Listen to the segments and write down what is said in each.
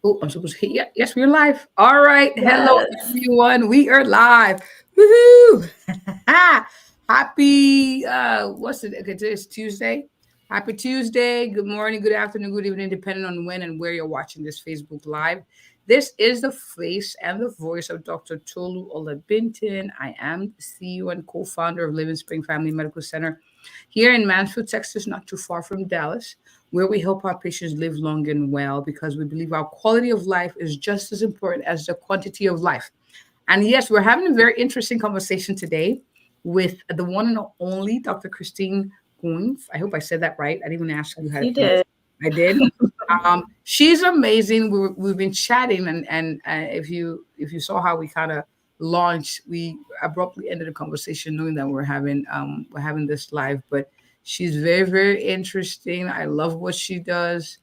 Oh, I'm supposed to hit. Yeah, yes, we're live. All right. Hello, Yes. everyone. We are live. Woohoo! Happy, what's it? Okay, today's Tuesday. Happy Tuesday. Good morning, good afternoon, good evening, depending on when and where you're watching this Facebook Live. This is the face and the voice of Dr. Tolu Olabintin. I am the CEO and co founder of Living Spring Family Medical Center here in Mansfield, Texas, not too far from Dallas, where we help our patients live long and well because we believe our quality of life is just as important as the quantity of life. And yes, we're having a very interesting conversation today with the one and only Dr. Kristine Goins. I hope I said that right. I didn't even ask you how to You pronounce did. it. I did. She's amazing. We've been chatting, and if you saw how we kind of launched, we abruptly ended the conversation knowing that we're having this live. But she's very interesting. I love what she does.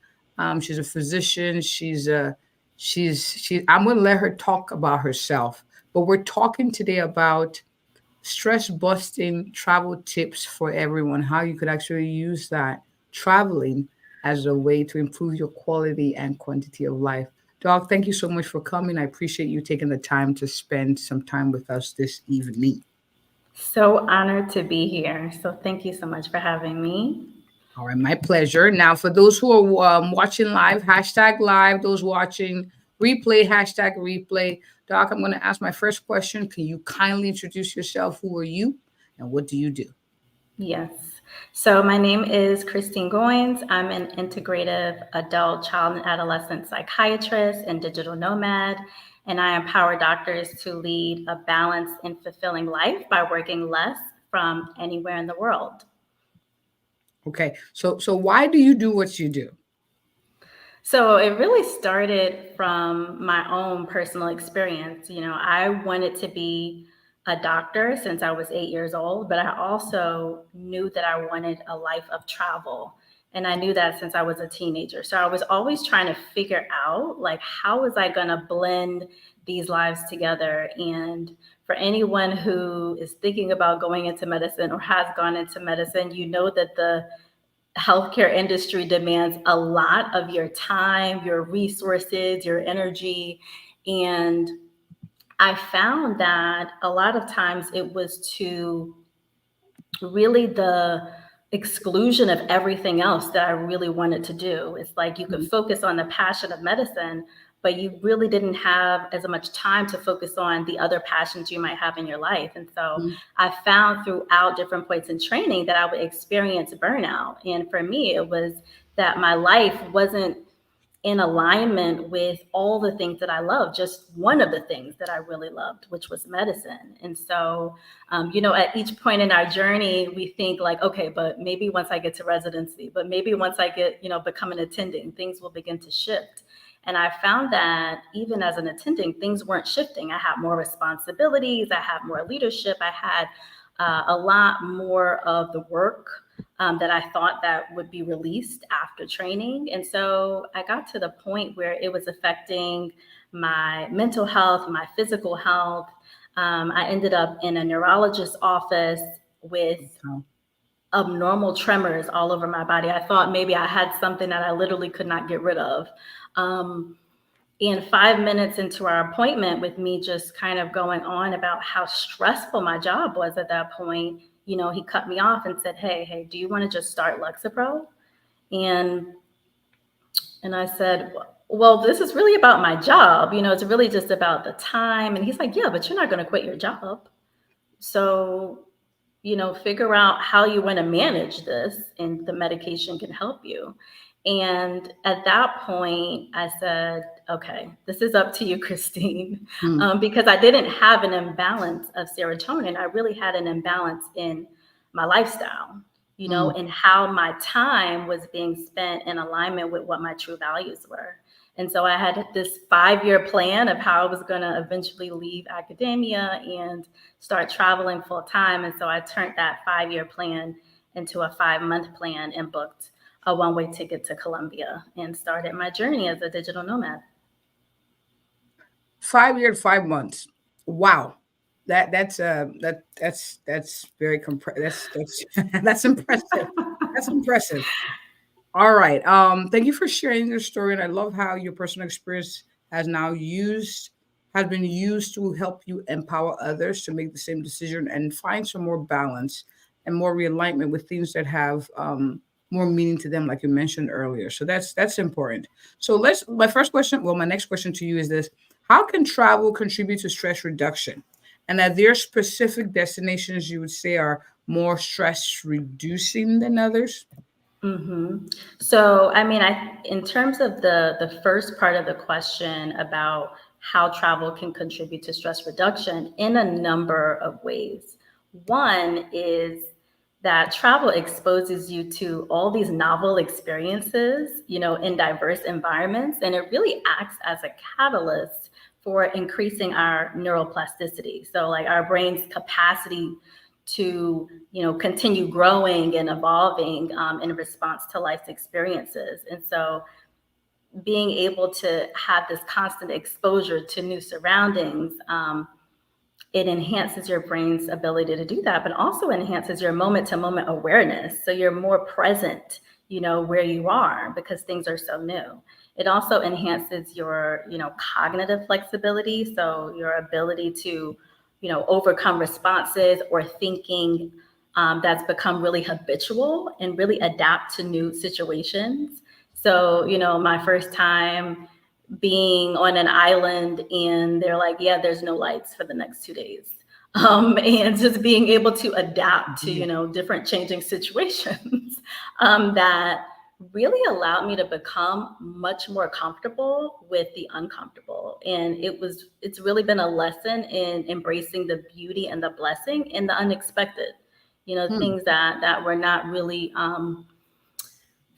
She's a physician. She's. I'm gonna let her talk about herself. But we're talking today about stress busting travel tips for everyone, how you could actually use that traveling as a way to improve your quality and quantity of life. Doc, thank you so much for coming. I appreciate you taking the time to spend some time with us this evening. So honored to be here. So thank you so much for having me. All right, my pleasure. Now, for those who are watching live, hashtag live, those watching replay, hashtag replay. Doc, I'm going to ask my first question. Can you kindly introduce yourself? Who are you and what do you do? Yes. So my name is Kristine Goins. I'm an integrative adult, child, and adolescent psychiatrist and digital nomad. And I empower doctors to lead a balanced and fulfilling life by working less from anywhere in the world. Okay, so why do you do what you do? So it really started from my own personal experience. I wanted to be a doctor since I was 8 years old, but I also knew that I wanted a life of travel. And I knew that since I was a teenager. So I was always trying to figure out, like, how was I going to blend these lives together? And for anyone who is thinking about going into medicine or has gone into medicine, you know that the healthcare industry demands a lot of your time, your resources, your energy. And I found that a lot of times it was to really the exclusion of everything else that I really wanted to do. It's like you could Mhm. focus on the passion of medicine, but you really didn't have as much time to focus on the other passions you might have in your life. And so I found throughout different points in training that I would experience burnout. And for me, it was that my life wasn't in alignment with all the things that I love, just one of the things that I really loved, which was medicine. And so, at each point in our journey, we think like, okay, but maybe once I get to residency, but maybe once I get, become an attending, things will begin to shift. And I found that even as an attending, things weren't shifting. I had more responsibilities, I had more leadership, I had a lot more of the work that I thought that would be released after training. And so I got to the point where it was affecting my mental health, my physical health. I ended up in a neurologist's office with Okay. abnormal tremors all over my body. I thought maybe I had something that I literally could not get rid of. Um, and 5 minutes into our appointment, with me just kind of going on about how stressful my job was at that point, he cut me off and said, hey, do you want to just start Lexapro? And and I said, well, this is really about my job. It's really just about the time. And he's like, yeah, but you're not going to quit your job. So, figure out how you want to manage this, and the medication can help you. And at that point, I said, okay, this is up to you, Kristine, Mm. because I didn't have an imbalance of serotonin. I really had an imbalance in my lifestyle, Mm. and how my time was being spent in alignment with what my true values were. And so I had this 5-year plan of how I was going to eventually leave academia and start traveling full time. And so I turned that 5-year plan into a 5-month plan and booked a one-way ticket to Colombia and started my journey as a digital nomad. 5 years, 5 months. Wow. That's very that's that's impressive. That's impressive. All right. Thank you for sharing your story, and I love how your personal experience has been used to help you empower others to make the same decision and find some more balance and more realignment with things that have more meaning to them, like you mentioned earlier. So that's important. So my next question to you is this: how can travel contribute to stress reduction? And are there specific destinations you would say are more stress reducing than others? hmm So, I mean, in terms of the first part of the question about how travel can contribute to stress reduction, in a number of ways. One is that travel exposes you to all these novel experiences, in diverse environments, and it really acts as a catalyst for increasing our neuroplasticity. So, like our brain's capacity to continue growing and evolving in response to life's experiences. And so being able to have this constant exposure to new surroundings, it enhances your brain's ability to do that, but also enhances your moment to moment awareness. So you're more present, where you are because things are so new. It also enhances your, cognitive flexibility. So your ability to, overcome responses or thinking that's become really habitual and really adapt to new situations. So, my first time being on an island and they're like, yeah, there's no lights for the next 2 days. And just being able to adapt to, different changing situations that really allowed me to become much more comfortable with the uncomfortable. And it's really been a lesson in embracing the beauty and the blessing in the unexpected, Hmm. things that we're not really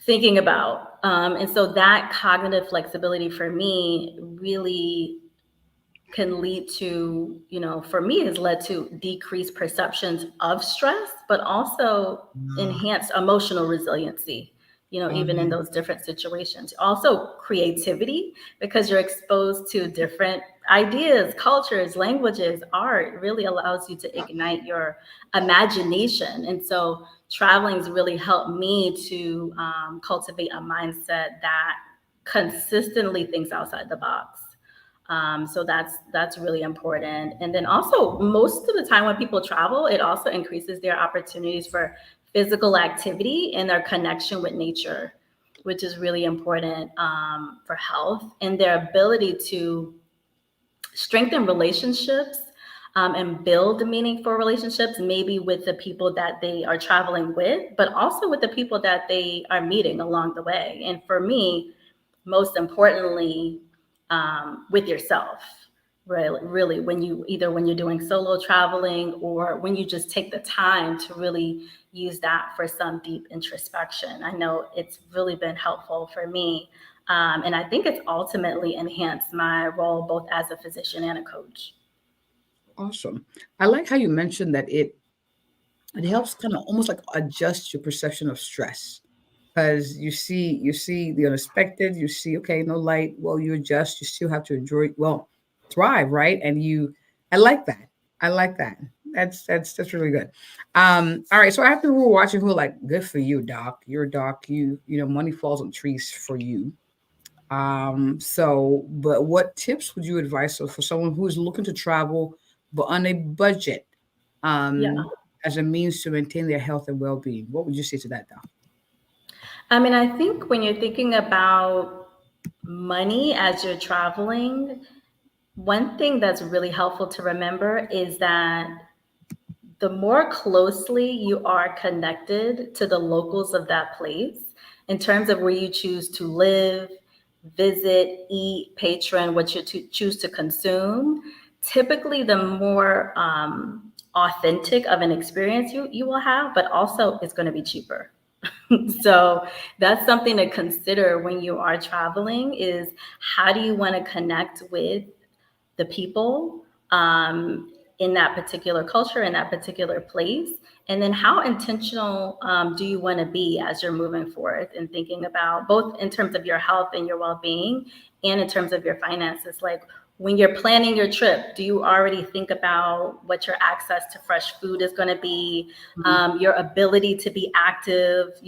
thinking about. And so that cognitive flexibility for me really can lead to, for me, has led to decreased perceptions of stress, but also Ah, enhanced emotional resiliency, even in those different situations. Also, creativity, because you're exposed to different ideas, cultures, languages, art really allows you to ignite your imagination. And so, traveling has really helped me to cultivate a mindset that consistently thinks outside the box. So that's really important. And then also, most of the time when people travel, it also increases their opportunities for physical activity and their connection with nature, which is really important for health and their ability to strengthen relationships and build meaningful relationships, maybe with the people that they are traveling with, but also with the people that they are meeting along the way. And for me, most importantly, with yourself. Really, when you're doing solo traveling or when you just take the time to really use that for some deep introspection. I know it's really been helpful for me. And I think it's ultimately enhanced my role both as a physician and a coach. awesome. I like how you mentioned that it helps kind of almost like adjust your perception of stress because you see the unexpected. You see, okay, no light. Well, you adjust. You still have to enjoy. Well, thrive, right? I like that. I like that. That's really good. All right. So I have people who are watching who are like, good for you, doc. You're a doc. Money falls on trees for you. But what tips would you advise for someone who is looking to travel but on a budget, Yeah. as a means to maintain their health and well-being? What would you say to that, Doc? I mean, I think when you're thinking about money as you're traveling, one thing that's really helpful to remember is that the more closely you are connected to the locals of that place, in terms of where you choose to live, visit, eat, patron, what you choose to consume, typically the more authentic of an experience you will have, but also it's going to be cheaper. So that's something to consider when you are traveling is how do you want to connect with the people in that particular culture, in that particular place? And then how intentional do you want to be as you're moving forth and thinking about both in terms of your health and your well-being and in terms of your finances? Like when you're planning your trip, do you already think about what your access to fresh food is going to be, Mhm. your ability to be active,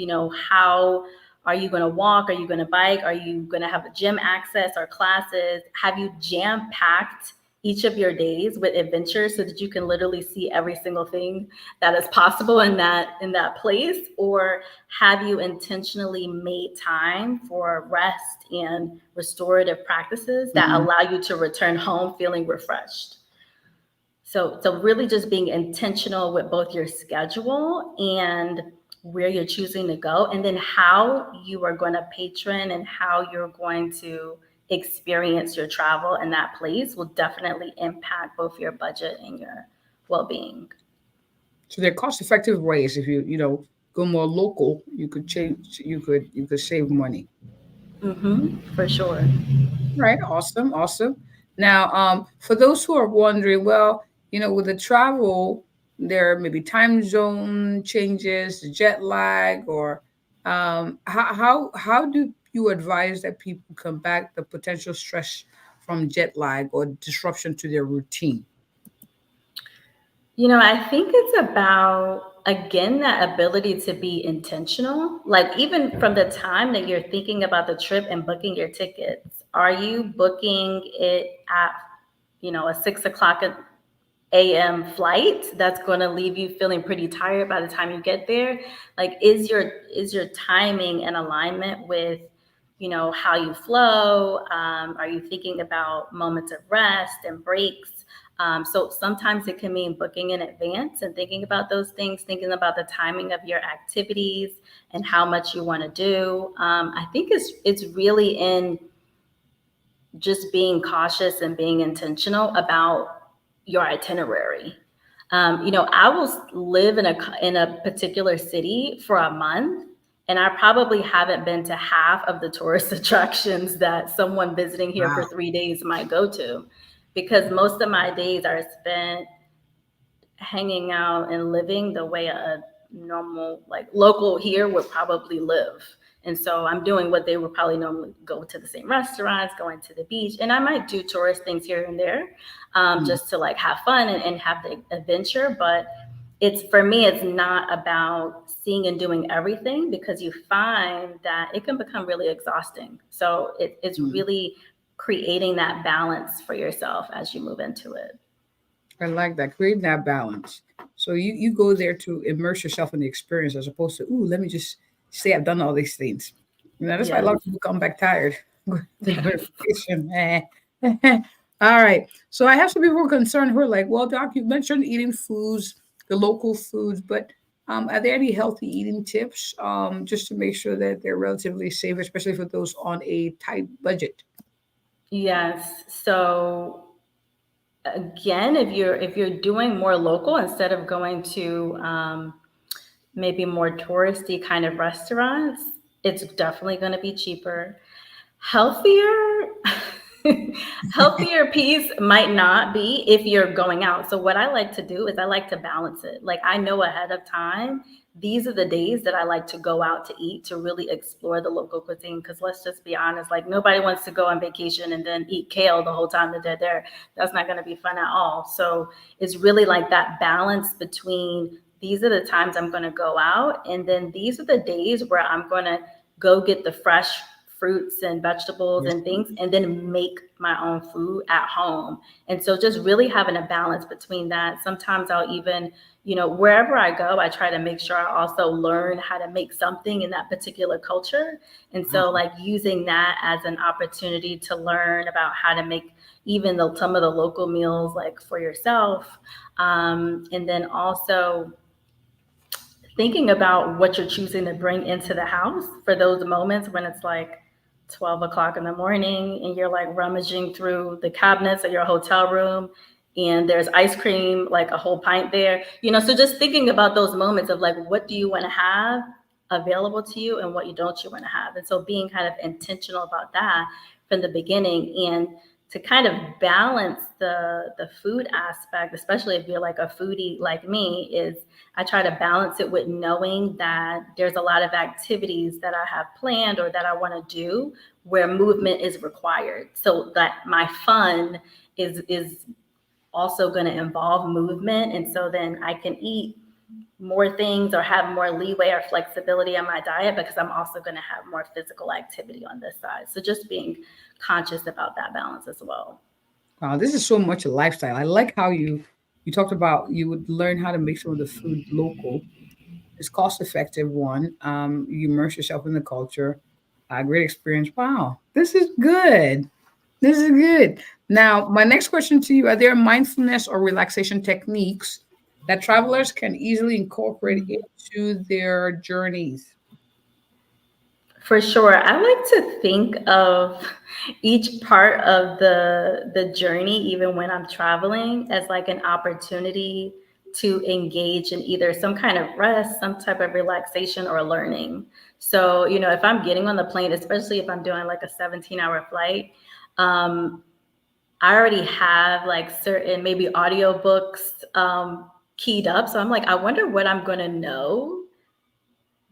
how Are you going to walk? Are you going to bike? Are you going to have a gym access or classes? Have you jam packed each of your days with adventures so that you can literally see every single thing that is possible in that place? Or have you intentionally made time for rest and restorative practices that Mhm. allow you to return home feeling refreshed? So really just being intentional with both your schedule and where you're choosing to go, and then how you are going to patron and how you're going to experience your travel in that place will definitely impact both your budget and your well-being. So there are cost-effective ways. If go more local, you could change. You could save money. For sure. Right. Awesome. Awesome. Now, for those who are wondering, well, with the travel, there may be time zone changes, jet lag, or how do you advise that people combat the potential stress from jet lag or disruption to their routine? I think it's about, again, that ability to be intentional. Like, even from the time that you're thinking about the trip and booking your tickets, are you booking it at, a 6 o'clock a.m. flight that's going to leave you feeling pretty tired by the time you get there? Like, is your timing in alignment with, how you flow? Are you thinking about moments of rest and breaks? So sometimes it can mean booking in advance and thinking about those things, thinking about the timing of your activities and how much you want to do. I think it's really in just being cautious and being intentional about your itinerary. I will live in a particular city for a month, and I probably haven't been to half of the tourist attractions that someone visiting here for Wow. 3 days might go to, because most of my days are spent hanging out and living the way a normal, like, local here would probably live. And so I'm doing what they would probably normally go to the same restaurants, going to the beach, and I might do tourist things here and there, Mm. just to like have fun and have the adventure. But it's, for me, it's not about seeing and doing everything, because you find that it can become really exhausting. So it's Mm. really creating that balance for yourself as you move into it. I like that. Creating that balance. So you go there to immerse yourself in the experience as opposed to, ooh, let me just say I've done all these things. That's why a lot Yes. of people come back tired. The gratification. All right. So I have some people who are concerned who are like, well, doc, you mentioned eating foods, the local foods, but are there any healthy eating tips just to make sure that they're relatively safe, especially for those on a tight budget? Yes. So again, if you're doing more local instead of going to maybe more touristy kind of restaurants, it's definitely going to be cheaper. Healthier, healthier piece might not be if you're going out. So what I like to do is I like to balance it. Like, I know ahead of time, these are the days that I like to go out to eat, to really explore the local cuisine. Because let's just be honest, like, nobody wants to go on vacation and then eat kale the whole time that they're there. That's not going to be fun at all. So it's really like that balance between, these are the times I'm going to go out, and then these are the days where I'm going to go get the fresh fruits and vegetables Yes. and things, and then make my own food at home. And so just really having a balance between that. Sometimes I'll even, wherever I go, I try to make sure I also learn how to make something in that particular culture. And so, Wow. like, using that as an opportunity to learn about how to make even some of the local meals, like, for yourself. And then also thinking about what you're choosing to bring into the house for those moments when it's like 12 o'clock in the morning and you're like rummaging through the cabinets of your hotel room and there's ice cream, like a whole pint there. So just thinking about those moments of like, what do you want to have available to you and what you want to have. And so being kind of intentional about that from the beginning, and to kind of balance the food aspect, especially if you're like a foodie like me, is I try to balance it with knowing that there's a lot of activities that I have planned or that I want to do where movement is required, so that my fun is also going to involve movement. And so then I can eat more things or have more leeway or flexibility in my diet, because I'm also going to have more physical activity on this side. So just being conscious about that balance as well. Wow, this is so much a lifestyle. I like how you talked about you would learn how to make some of the food local. It's cost effective one. You immerse yourself in the culture. Great experience. Wow, this is good. This is good. Now, my next question to you: are there mindfulness or relaxation techniques that travelers can easily incorporate into their journeys? For sure. I like to think of each part of the journey, even when I'm traveling, as like an opportunity to engage in either some kind of rest, some type of relaxation, or learning. So, if I'm getting on the plane, especially if I'm doing like a 17-hour flight, um, I already have like certain maybe audiobooks keyed up. So I'm like, I wonder what I'm going to know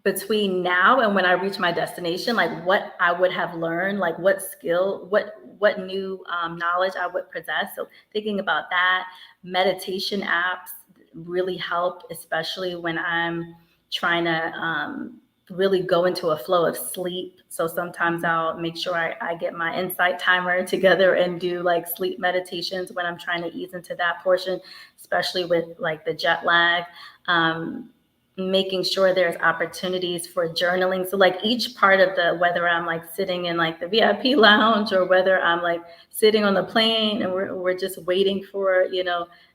between now and when I reach my destination, like what I would have learned, like what skill, what new knowledge I would possess. So thinking about that, meditation apps really help, especially when I'm trying to really go into a flow of sleep. So sometimes I'll make sure I get my insight timer together and do like sleep meditations when I'm trying to ease into that portion, especially with like the jet lag. Making sure there's opportunities for journaling. So like each part of whether I'm like sitting in like the VIP lounge, or whether I'm like sitting on the plane and we're just waiting for,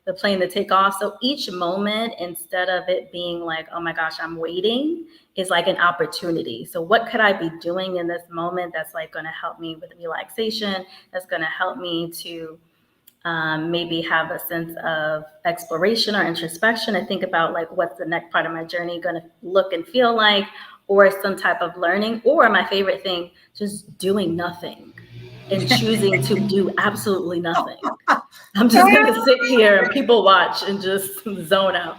the plane to take off. So each moment, instead of it being like, oh my gosh, I'm waiting, is like an opportunity. So what could I be doing in this moment that's like going to help me with relaxation, that's going to help me to maybe have a sense of exploration or introspection. I think about like what's the next part of my journey going to look and feel like, or some type of learning, or my favorite thing, just doing nothing and choosing to do absolutely nothing. I'm just going to sit here and people watch and just zone out.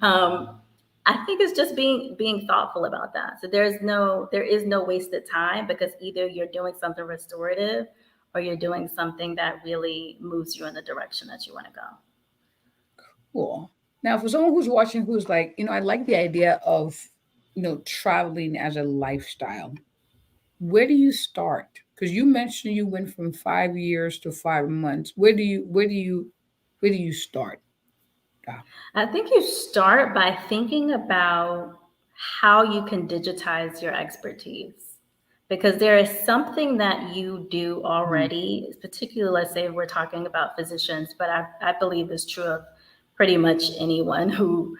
I think it's just being thoughtful about that. So there is no wasted time, because either you're doing something restorative or you're doing something that really moves you in the direction that you want to go. Cool. Now, for someone who's watching, who's like, I like the idea of, traveling as a lifestyle. Where do you start? Because you mentioned you went from 5 years to 5 months. Where do you start? Ah, I think you start by thinking about how you can digitize your expertise, because there is something that you do mm, already, particularly, let's say we're talking about physicians, but I believe is true of pretty much anyone who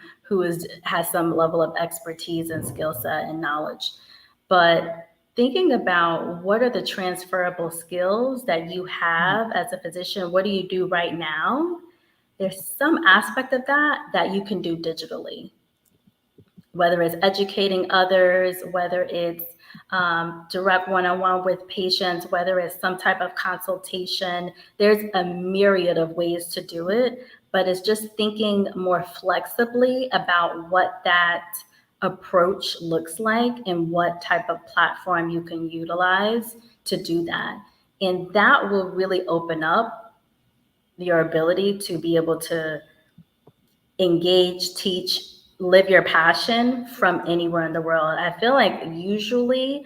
has some level of expertise and skill set and knowledge. But thinking about what are the transferable skills that you mm, have as a physician, what do you do right now? There's some aspect of that you can do digitally, whether it's educating others, whether it's direct one-on-one with patients, whether it's some type of consultation. There's a myriad of ways to do it, but it's just thinking more flexibly about what that approach looks like and what type of platform you can utilize to do that. And that will really open up your ability to be able to engage, teach, live your passion from anywhere in the world. I feel like usually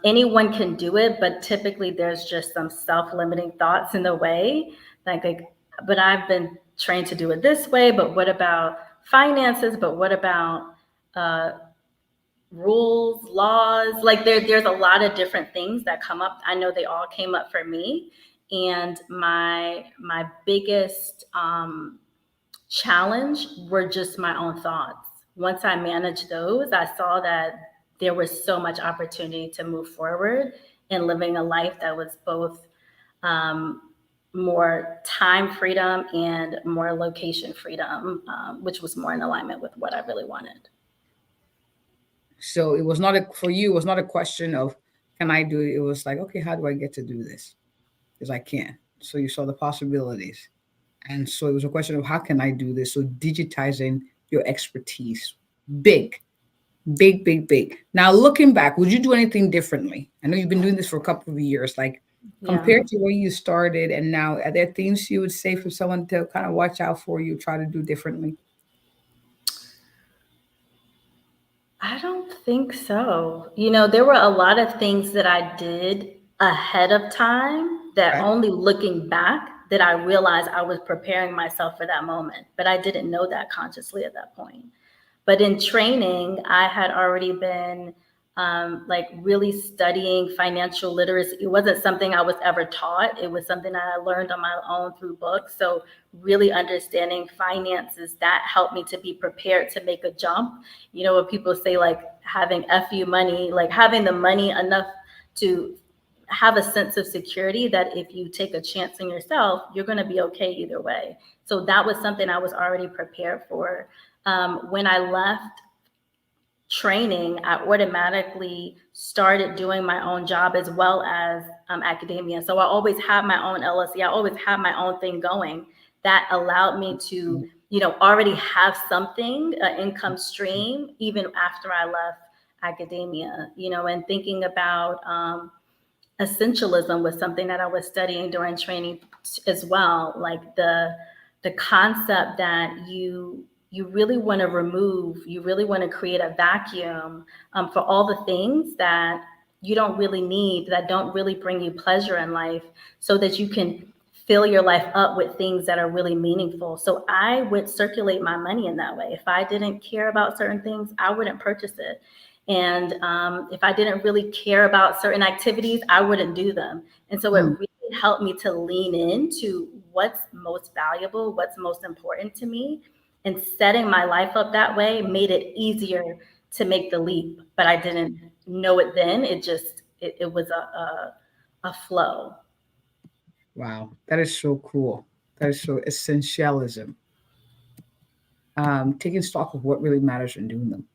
anyone can do it, but typically there's just some self-limiting thoughts in the way. Like, but I've been trained to do it this way, but what about finances? But what about uh, rules, laws? Like there's a lot of different things that come up. I know they all came up for me. And my biggest challenge were just my own thoughts. Once I managed those, I saw that there was so much opportunity to move forward in living a life that was both um, more time freedom and more location freedom, which was more in alignment with what I really wanted. So it was not for you. It was not a question of can I do it. It was like, okay, how do I get to do this? Because I can. So you saw the possibilities, and so it was a question of how can I do this. So digitizing your expertise, big, big, big, big. Now looking back, would you do anything differently? I know you've been doing this for a couple of years. Like Yeah. compared to when you started and now, are there things you would say for someone to kind of watch out for you, try to do differently? I don't think so. You know, there were a lot of things that I did ahead of time that Okay. only looking back that I realized I was preparing myself for that moment, but I didn't know that consciously at that point. But in training, I had already been like really studying financial literacy. It wasn't something I was ever taught. It was something that I learned on my own through books. So really understanding finances, that helped me to be prepared to make a jump. You know, when people say like having FU money, like having the money enough to have a sense of security that if you take a chance on yourself, you're going to be okay either way. So that was something I was already prepared for. When I left training, I automatically started doing my own job as well as academia. So I always had my own LLC. I always had my own thing going that allowed me to, you know, already have something, an income stream, even after I left academia, you know, and thinking about essentialism was something that I was studying during training as well. Like the concept that you really want to remove, you really want to create a vacuum for all the things that you don't really need, that don't really bring you pleasure in life, so that you can fill your life up with things that are really meaningful. So I would circulate my money in that way. If I didn't care about certain things, I wouldn't purchase it. And if I didn't really care about certain activities, I wouldn't do them. And so it Mm. really helped me to lean into what's most valuable, what's most important to me. And setting my life up that way made it easier to make the leap. But I didn't know it then. It was a flow. Wow, that is so cool. That is so essentialism. Taking stock of what really matters and doing them.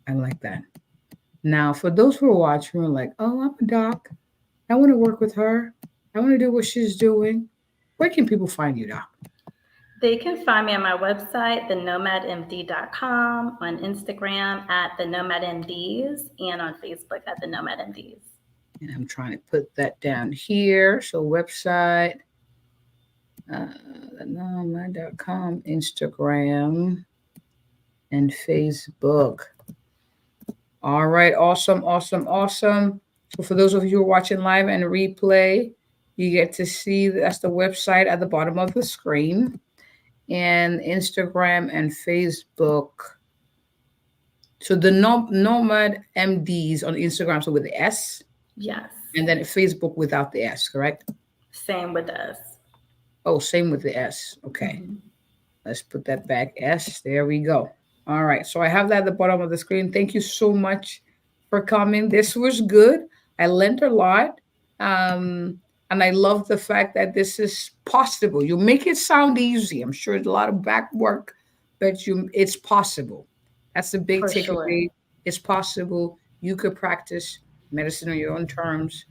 I like that. Now, for those who are watching, who are like, "Oh, I'm a doc. I want to work with her. I want to do what she's doing." Where can people find you, doc? They can find me on my website, thenomadmd.com, on Instagram at the Nomad MDs, and on Facebook at the Nomad MDs. And I'm trying to put that down here. So website, uh, nomad.com, Instagram, and Facebook. All right, awesome, awesome, awesome. So for those of you who are watching live and replay, you get to see that's the website at the bottom of the screen, and Instagram and Facebook. So the Nomad MDs on Instagram, so with the S, Yes. and then Facebook without the S, correct? Same with us. Oh, same with the S. Okay. Mhm. Let's put that back. S. There we go. All right. So I have that at the bottom of the screen. Thank you so much for coming. This was good. I learned a lot. Um, and I love the fact that this is possible. You make it sound easy. I'm sure it's a lot of back work, but it's possible. That's the big For sure. takeaway. It's possible. You could practice medicine on your own terms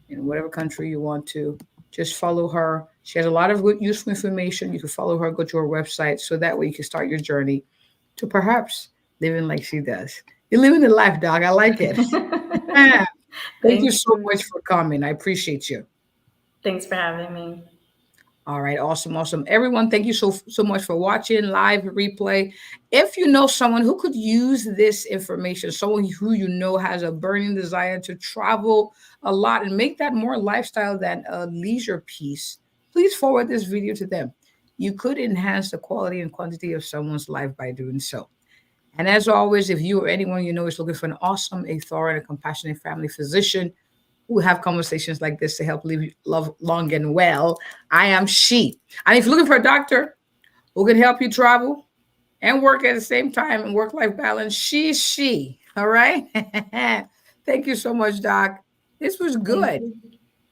in whatever country you want to. Just follow her. She has a lot of good, useful information. You can follow her, go to her website, so that way you can start your journey to perhaps living like she does. You're living the life, dog. I like it. Thank you Thank so you. much for coming. I appreciate you. Thanks for having me. All right, awesome, awesome. Everyone, thank you so much for watching live replay. If you know someone who could use this information, someone who you know has a burning desire to travel a lot and make that more lifestyle than a leisure piece, please forward this video to them. You could enhance the quality and quantity of someone's life by doing so. And as always, if you or anyone you know is looking for an awesome, a thorough, and a compassionate family physician, who have conversations like this to help live love long and well, I am she. And if you're looking for a doctor who can help you travel and work at the same time and work-life balance, she's she. All right. Thank you so much, Doc. This was Thank good. you.